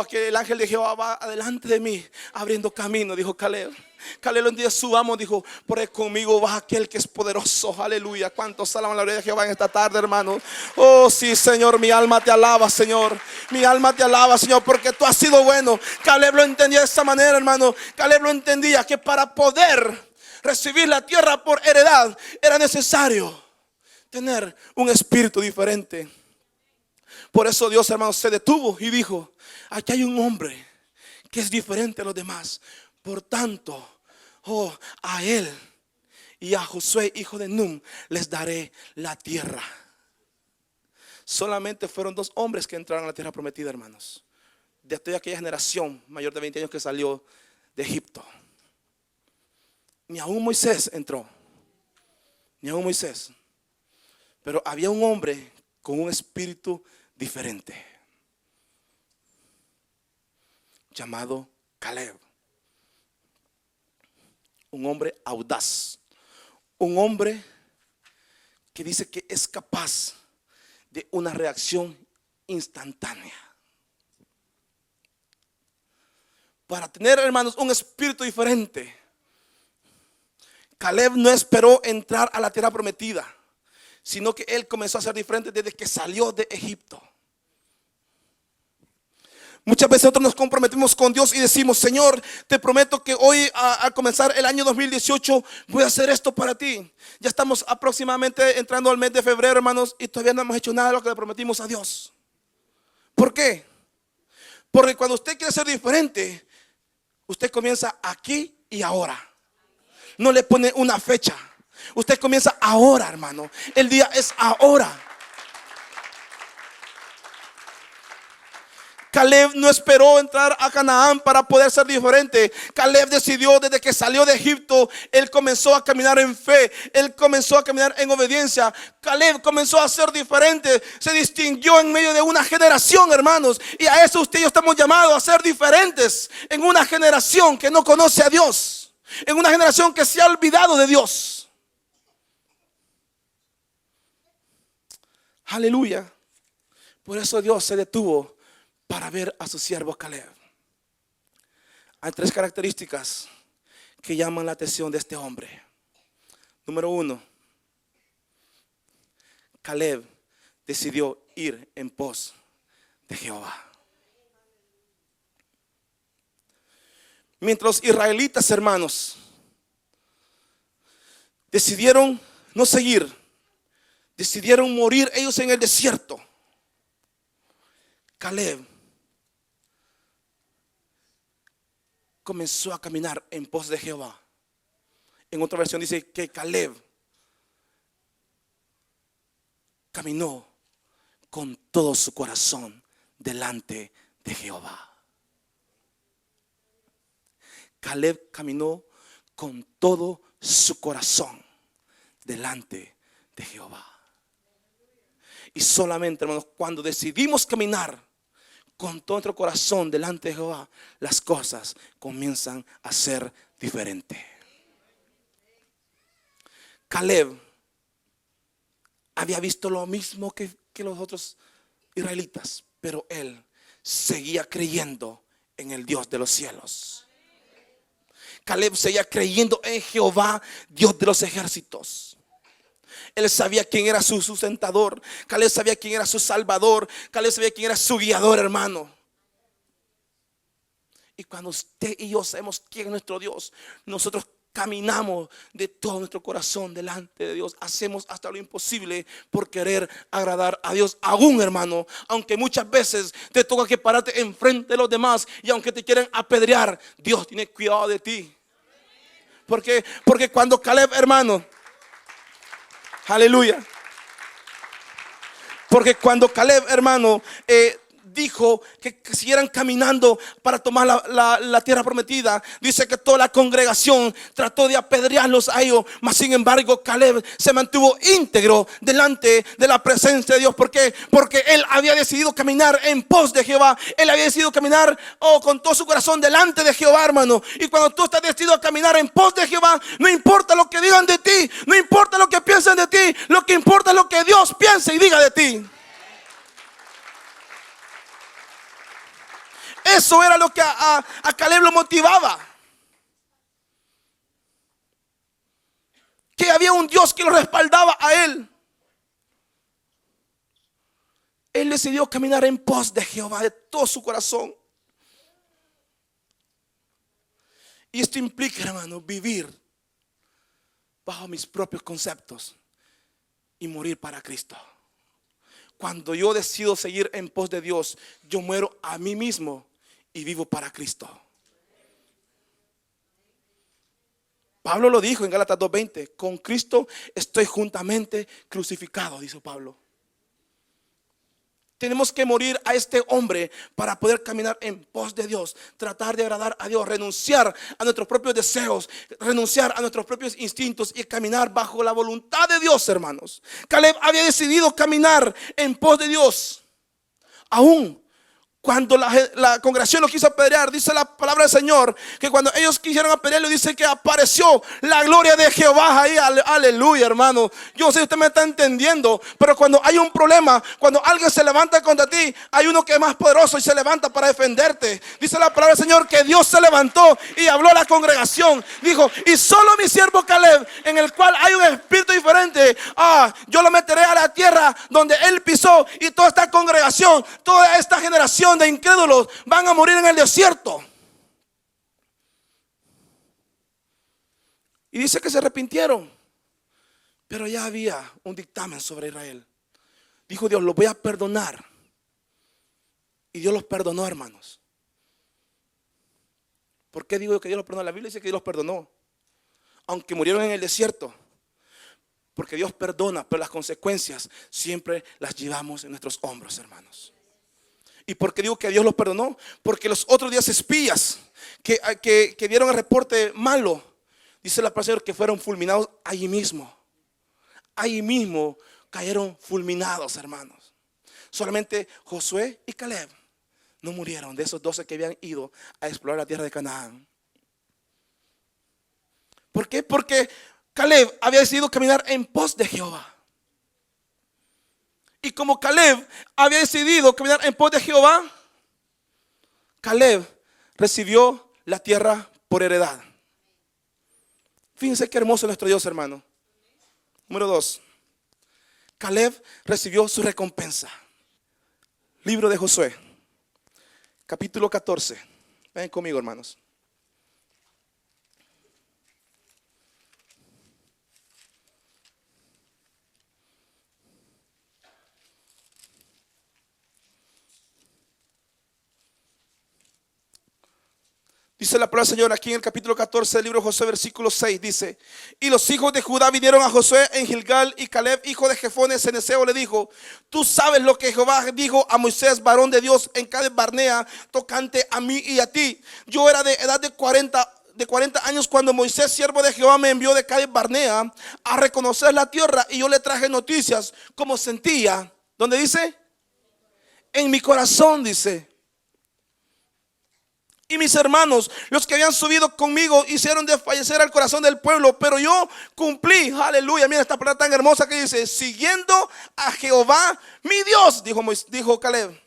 A: aquel el ángel de Jehová va adelante de mí, abriendo camino, dijo Caleb. Caleb un día: subamos, dijo, porque conmigo va aquel que es poderoso. Aleluya. ¿Cuántos alaban la gloria de Jehová en esta tarde, hermanos? Oh sí, Señor, mi alma te alaba, Señor. Mi alma te alaba, Señor, porque tú has sido bueno. Caleb lo entendía de esta manera, hermano. Caleb lo entendía, que para poder recibir la tierra por heredad era necesario tener un espíritu diferente. Por eso Dios, hermanos, se detuvo y dijo: aquí hay un hombre que es diferente a los demás. Por tanto, a él y a Josué, hijo de Nun, les daré la tierra. Solamente fueron 2 hombres que entraron a la tierra prometida, hermanos, de toda aquella generación mayor de 20 años que salió de Egipto. Ni aún Moisés entró, ni aún Moisés. Pero había un hombre con un espíritu diferente, llamado Caleb. Un hombre audaz, un hombre que dice que es capaz de una reacción instantánea. Para tener, hermanos, un espíritu diferente, Caleb no esperó entrar a la tierra prometida, sino que él comenzó a ser diferente desde que salió de Egipto. Muchas veces nosotros nos comprometemos con Dios y decimos: Señor, te prometo que hoy al comenzar el año 2018 voy a hacer esto para ti. Ya estamos aproximadamente entrando al mes de febrero, hermanos, y todavía no hemos hecho nada de lo que le prometimos a Dios. ¿Por qué? Porque cuando usted quiere ser diferente, usted comienza aquí y ahora. No le pone una fecha. Usted comienza ahora, hermano. El día es ahora. Caleb no esperó entrar a Canaán para poder ser diferente. Caleb decidió desde que salió de Egipto. Él comenzó a caminar en fe. Él comenzó a caminar en obediencia. Caleb comenzó a ser diferente. Se distinguió en medio de una generación, hermanos. Y a eso usted y yo estamos llamados, a ser diferentes en una generación que no conoce a Dios. En una generación que se ha olvidado de Dios. Aleluya. Por eso Dios se detuvo para ver a su siervo Caleb. Hay 3 características que llaman la atención de este hombre. Número 1, Caleb decidió ir en pos de Jehová. Mientras los israelitas, hermanos, decidieron no seguir, decidieron morir ellos en el desierto, Caleb comenzó a caminar en pos de Jehová. En otra versión dice que Caleb caminó con todo su corazón delante de Jehová. Caleb caminó con todo su corazón delante de Jehová. Y solamente, hermanos, cuando decidimos caminar con todo nuestro corazón delante de Jehová, las cosas comienzan a ser diferentes. Caleb había visto lo mismo que los otros israelitas, pero él seguía creyendo en el Dios de los cielos. Caleb seguía creyendo en Jehová, Dios de los ejércitos. Él sabía quién era su sustentador. Caleb sabía quién era su salvador. Caleb sabía quién era su guiador, hermano. Y cuando usted y yo sabemos quién es nuestro Dios, nosotros caminamos de todo nuestro corazón delante de Dios, hacemos hasta lo imposible por querer agradar a Dios, aún, hermano, aunque muchas veces te toca que pararte enfrente de los demás y aunque te quieren apedrear, Dios tiene cuidado de ti. Porque cuando Caleb, hermano, aleluya, porque cuando Caleb, hermano, dijo que siguieran caminando para tomar la tierra prometida, dice que toda la congregación trató de apedrearlos a ellos, mas sin embargo Caleb se mantuvo íntegro delante de la presencia de Dios. ¿Por qué? Porque él había decidido caminar en pos de Jehová. Él había decidido caminar con todo su corazón delante de Jehová, hermano. Y cuando tú estás decidido a caminar en pos de Jehová, no importa lo que digan de ti, no importa lo que piensen de ti, lo que importa es lo que Dios piense y diga de ti. Eso era lo que a Caleb lo motivaba. Que había un Dios que lo respaldaba a él. Él decidió caminar en pos de Jehová de todo su corazón. Y esto implica, hermano, vivir bajo mis propios conceptos y morir para Cristo. Cuando yo decido seguir en pos de Dios, yo muero a mí mismo y vivo para Cristo. Pablo lo dijo en Gálatas 2:20: con Cristo estoy juntamente crucificado, dice Pablo. Tenemos que morir a este hombre para poder caminar en pos de Dios, tratar de agradar a Dios, renunciar a nuestros propios deseos, renunciar a nuestros propios instintos y caminar bajo la voluntad de Dios, hermanos. Caleb había decidido caminar en pos de Dios, aún cuando la congregación lo quiso apedrear. Dice la palabra del Señor que cuando ellos quisieron apedrearlo, dice que apareció la gloria de Jehová ahí. Aleluya, hermano. Yo no sé si usted me está entendiendo, pero cuando hay un problema, cuando alguien se levanta contra ti, hay uno que es más poderoso y se levanta para defenderte. Dice la palabra del Señor que Dios se levantó y habló a la congregación. Dijo: y solo mi siervo Caleb, en el cual hay un espíritu diferente, yo lo meteré a la tierra donde él pisó, y toda esta congregación, toda esta generación de incrédulos van a morir en el desierto. Y dice que se arrepintieron, pero ya había un dictamen sobre Israel. Dijo Dios: los voy a perdonar. Y Dios los perdonó, hermanos. ¿Por qué digo que Dios los perdonó? La Biblia dice que Dios los perdonó, aunque murieron en el desierto. Porque Dios perdona, pero las consecuencias siempre las llevamos en nuestros hombros, hermanos. ¿Y por qué digo que Dios los perdonó? Porque los otros 10 espías que dieron el reporte malo, dice la palabra que fueron fulminados allí mismo. Allí mismo cayeron fulminados, hermanos. Solamente Josué y Caleb no murieron, de esos 12 que habían ido a explorar la tierra de Canaán. ¿Por qué? Porque Caleb había decidido caminar en pos de Jehová. Y como Caleb había decidido caminar en pos de Jehová, Caleb recibió la tierra por heredad. Fíjense qué hermoso es nuestro Dios, hermano. Número 2, Caleb recibió su recompensa. Libro de Josué, capítulo 14. Ven conmigo, hermanos. Dice la palabra del Señor aquí en el capítulo 14 del libro de Josué, versículo 6, dice: y los hijos de Judá vinieron a Josué en Gilgal, y Caleb, hijo de Jefone ceneseo, le dijo: tú sabes lo que Jehová dijo a Moisés, varón de Dios, en Cades Barnea, tocante a mí y a ti. Yo era de edad de 40 años cuando Moisés, siervo de Jehová, me envió de Cades Barnea a reconocer la tierra, y yo le traje noticias como sentía. ¿Dónde dice? En mi corazón, dice. Y mis hermanos, los que habían subido conmigo, hicieron desfallecer al corazón del pueblo, pero yo cumplí. Aleluya, mira esta palabra tan hermosa que dice: siguiendo a Jehová mi Dios, dijo Caleb.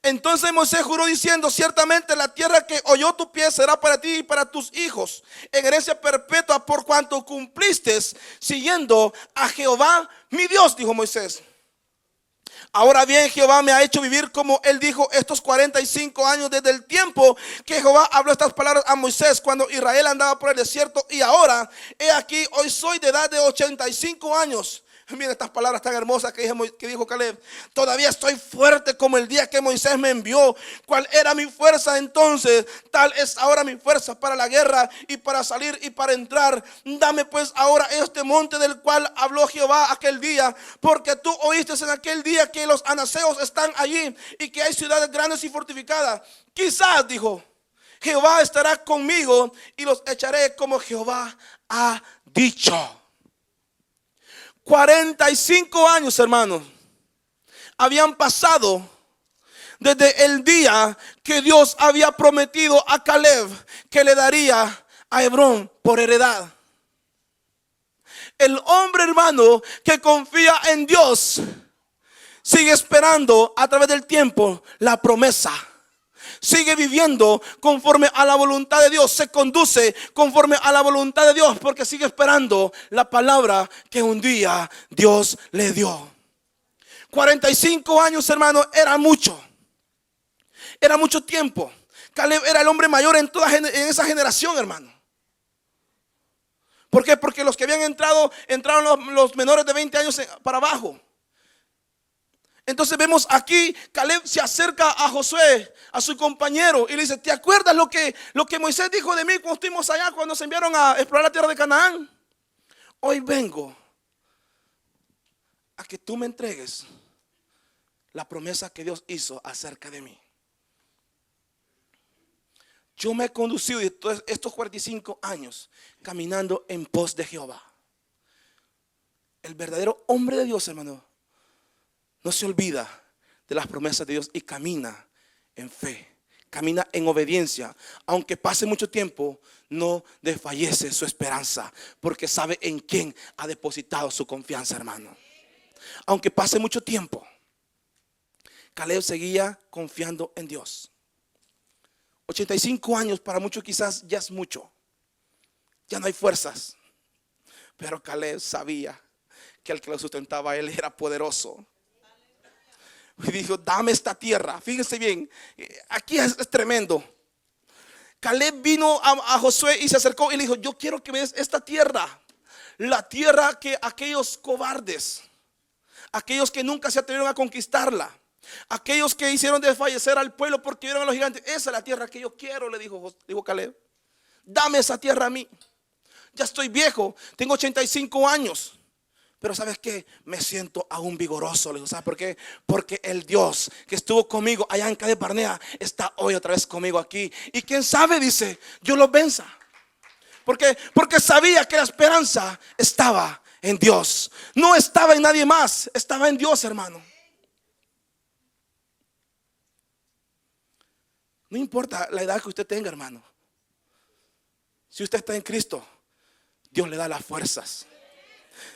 A: Entonces Moisés juró diciendo: ciertamente la tierra que oyó tu pie será para ti y para tus hijos en herencia perpetua, por cuanto cumpliste siguiendo a Jehová mi Dios, dijo Moisés. Ahora bien, Jehová me ha hecho vivir, como él dijo, estos 45 años desde el tiempo que Jehová habló estas palabras a Moisés cuando Israel andaba por el desierto. Y ahora, he aquí, hoy soy de edad de 85 años. Miren estas palabras tan hermosas que dijo Caleb. Todavía estoy fuerte como el día que Moisés me envió. ¿Cuál era mi fuerza entonces? Tal es ahora mi fuerza para la guerra y para salir y para entrar. Dame pues ahora este monte del cual habló Jehová aquel día, porque tú oíste en aquel día que los anaseos están allí y que hay ciudades grandes y fortificadas. Quizás, dijo, Jehová estará conmigo y los echaré como Jehová ha dicho. 45 años, hermanos, habían pasado desde el día que Dios había prometido a Caleb que le daría a Hebrón por heredad. El hombre, hermano, que confía en Dios sigue esperando a través del tiempo la promesa. Sigue viviendo conforme a la voluntad de Dios. Se conduce conforme a la voluntad de Dios, porque sigue esperando la palabra que un día Dios le dio. 45 años, hermano, era mucho. Era mucho tiempo. Caleb era el hombre mayor en esa generación, hermano. ¿Por qué? Porque los que habían entraron los menores de 20 años para abajo. Entonces vemos aquí, Caleb se acerca a Josué, a su compañero, y le dice: ¿te acuerdas lo que Moisés dijo de mí cuando estuvimos allá, cuando se enviaron a explorar la tierra de Canaán? Hoy vengo a que tú me entregues la promesa que Dios hizo acerca de mí. Yo me he conducido estos 45 años caminando en pos de Jehová. El verdadero hombre de Dios, hermano, no se olvida de las promesas de Dios y camina en fe, camina en obediencia. Aunque pase mucho tiempo, no desfallece su esperanza, porque sabe en quién ha depositado su confianza, hermano. Aunque pase mucho tiempo, Caleb seguía confiando en Dios. 85 años para muchos quizás ya es mucho. Ya no hay fuerzas. Pero Caleb sabía que el que lo sustentaba a él era poderoso. Y dijo: dame esta tierra. Fíjense bien, aquí es tremendo. Caleb vino a Josué y se acercó y le dijo: yo quiero que me des esta tierra. La tierra que aquellos cobardes, aquellos que nunca se atrevieron a conquistarla, aquellos que hicieron desfallecer al pueblo porque vieron a los gigantes, esa es la tierra que yo quiero, le dijo Caleb. Dame esa tierra a mí. Ya estoy viejo, tengo 85 años. Pero ¿sabes qué? Me siento aún vigoroso. Le digo: ¿sabes por qué? Porque el Dios que estuvo conmigo allá en Cades Barnea está hoy otra vez conmigo aquí. Y quién sabe, dice, yo los venza. Porque sabía que la esperanza estaba en Dios. No estaba en nadie más, estaba en Dios, hermano. No importa la edad que usted tenga, hermano. Si usted está en Cristo, Dios le da las fuerzas.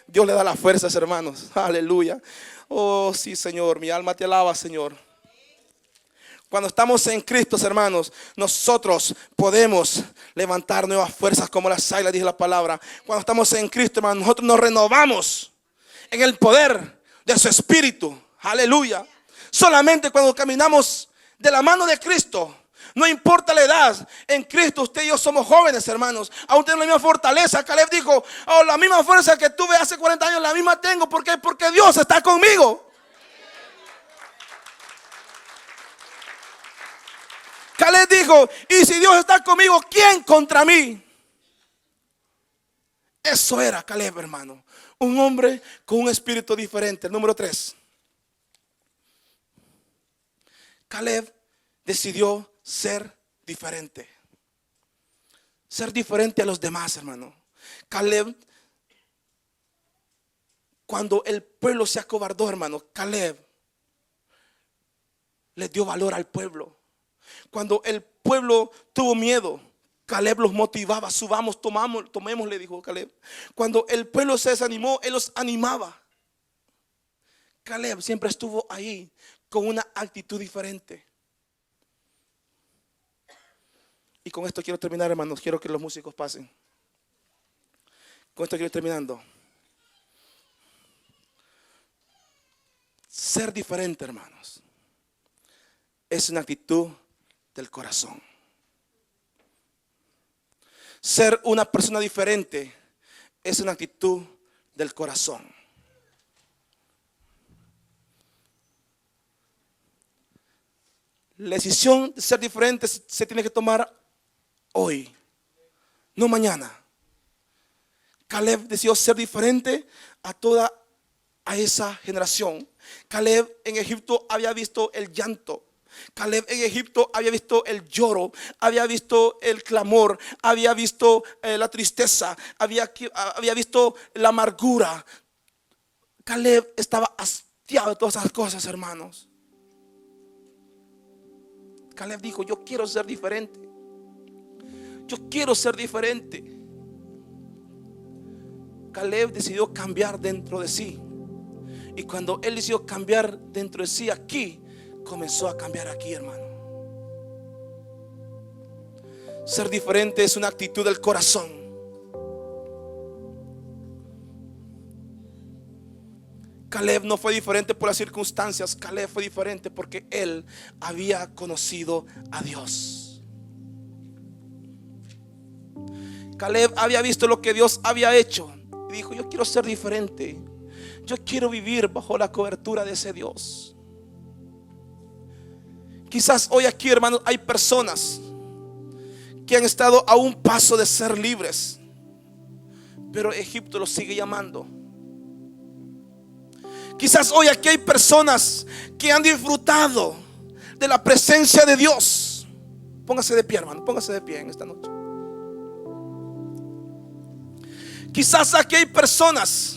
A: Dios le da las fuerzas, hermanos. Aleluya. Oh, sí, Señor, mi alma te alaba, Señor. Cuando estamos en Cristo, hermanos, nosotros podemos levantar nuevas fuerzas como las águilas, dice la palabra. Cuando estamos en Cristo, hermanos, nosotros nos renovamos en el poder de su Espíritu. Aleluya. Solamente cuando caminamos de la mano de Cristo, no importa la edad, en Cristo usted y yo somos jóvenes, hermanos. Aún tenemos la misma fortaleza. Caleb dijo: oh, la misma fuerza que tuve hace 40 años, la misma tengo. ¿Por qué? Porque Dios está conmigo. Caleb dijo: y si Dios está conmigo, ¿quién contra mí? Eso era Caleb, hermano. Un hombre con un espíritu diferente. El número 3. Caleb decidió ser diferente. Ser diferente a los demás, hermano. Caleb, cuando el pueblo se acobardó, hermano, Caleb le dio valor al pueblo. Cuando el pueblo tuvo miedo, Caleb los motivaba. Subamos, tomemos, le dijo Caleb. Cuando el pueblo se desanimó, él los animaba. Caleb siempre estuvo ahí con una actitud diferente. Y con esto quiero terminar, hermanos. Quiero que los músicos pasen. Con esto quiero ir terminando. Ser diferente, hermanos, es una actitud del corazón. Ser una persona diferente es una actitud del corazón. La decisión de ser diferente se tiene que tomar hoy, no mañana. Caleb decidió ser diferente a esa generación. Caleb en Egipto había visto el llanto. Caleb en Egipto había visto el lloro, había visto el clamor, había visto la tristeza, había visto la amargura. Caleb estaba hastiado de todas esas cosas, hermanos. Caleb dijo: yo quiero ser diferente. Yo quiero ser diferente. Caleb decidió cambiar dentro de sí. Y cuando él decidió cambiar dentro de sí, aquí comenzó a cambiar aquí, hermano. Ser diferente es una actitud del corazón. Caleb no fue diferente por las circunstancias. Caleb fue diferente porque él había conocido a Dios. Caleb había visto lo que Dios había hecho y dijo: yo quiero ser diferente. Yo quiero vivir bajo la cobertura de ese Dios. Quizás hoy aquí, hermanos, hay personas que han estado a un paso de ser libres, pero Egipto los sigue llamando. Quizás hoy aquí hay personas que han disfrutado de la presencia de Dios. Póngase de pie, hermano, póngase de pie en esta noche. Quizás aquí hay personas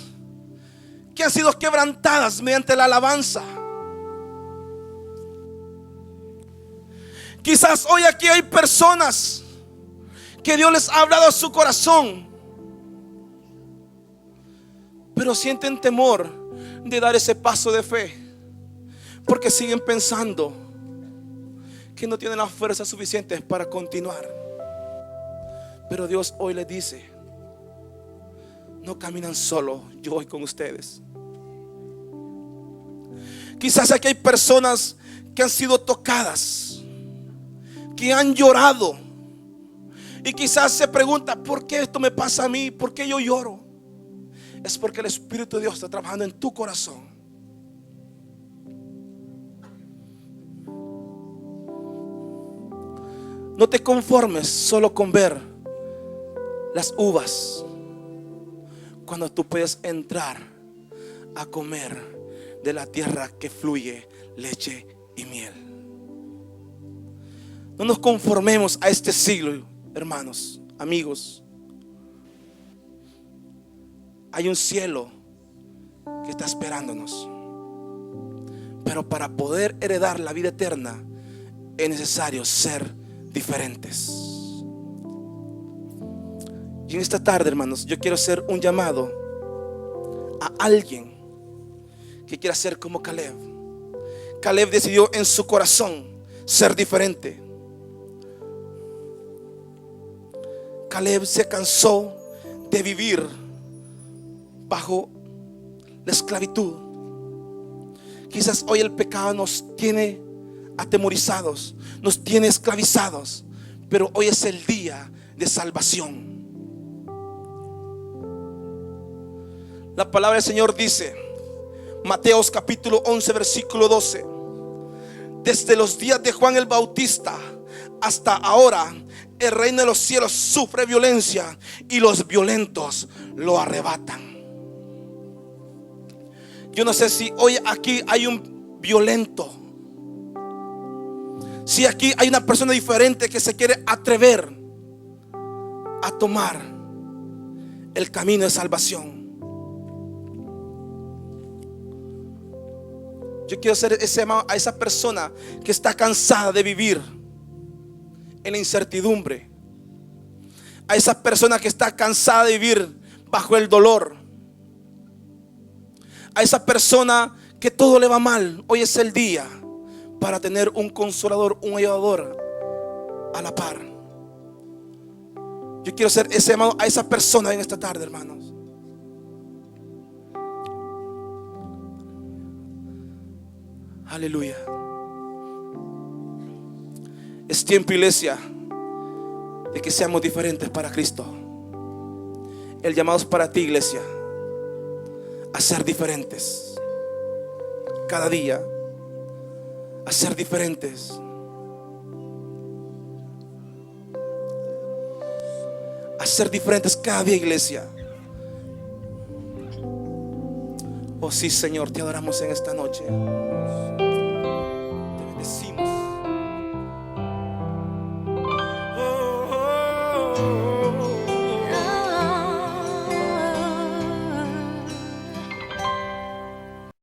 A: que han sido quebrantadas mediante la alabanza. Quizás hoy aquí hay personas que Dios les ha hablado a su corazón, pero sienten temor de dar ese paso de fe, porque siguen pensando que no tienen las fuerzas suficientes para continuar. Pero Dios hoy les dice: no caminan solo, yo voy con ustedes. Quizás aquí hay personas que han sido tocadas, que han llorado, y quizás se pregunta: ¿por qué esto me pasa a mí? ¿Por qué yo lloro? Es porque el Espíritu de Dios está trabajando en tu corazón. No te conformes solo con ver las uvas, cuando tú puedes entrar a comer de la tierra que fluye leche y miel. No nos conformemos a este siglo, hermanos, amigos. Hay un cielo que está esperándonos, pero para poder heredar la vida eterna es necesario ser diferentes. Y en esta tarde, hermanos, yo quiero hacer un llamado a alguien que quiera ser como Caleb. Caleb decidió en su corazón ser diferente. Caleb se cansó de vivir bajo la esclavitud. Quizás hoy el pecado nos tiene atemorizados, nos tiene esclavizados, pero hoy es el día de salvación. La palabra del Señor dice, Mateos capítulo 11 versículo 12: desde los días de Juan el Bautista hasta ahora, el reino de los cielos sufre violencia y los violentos lo arrebatan. Yo no sé si hoy aquí hay un violento, si aquí hay una persona diferente que se quiere atrever a tomar el camino de salvación. Yo quiero hacer ese llamado a esa persona que está cansada de vivir en la incertidumbre, a esa persona que está cansada de vivir bajo el dolor, a esa persona que todo le va mal. Hoy es el día para tener un consolador, un ayudador a la par. Yo quiero hacer ese llamado a esa persona en esta tarde, hermanos. Aleluya. Es tiempo, iglesia, de que seamos diferentes para Cristo. El llamado es para ti, iglesia, a ser diferentes cada día, a ser diferentes. A ser diferentes cada día, iglesia. Oh sí, Señor, te adoramos en esta noche.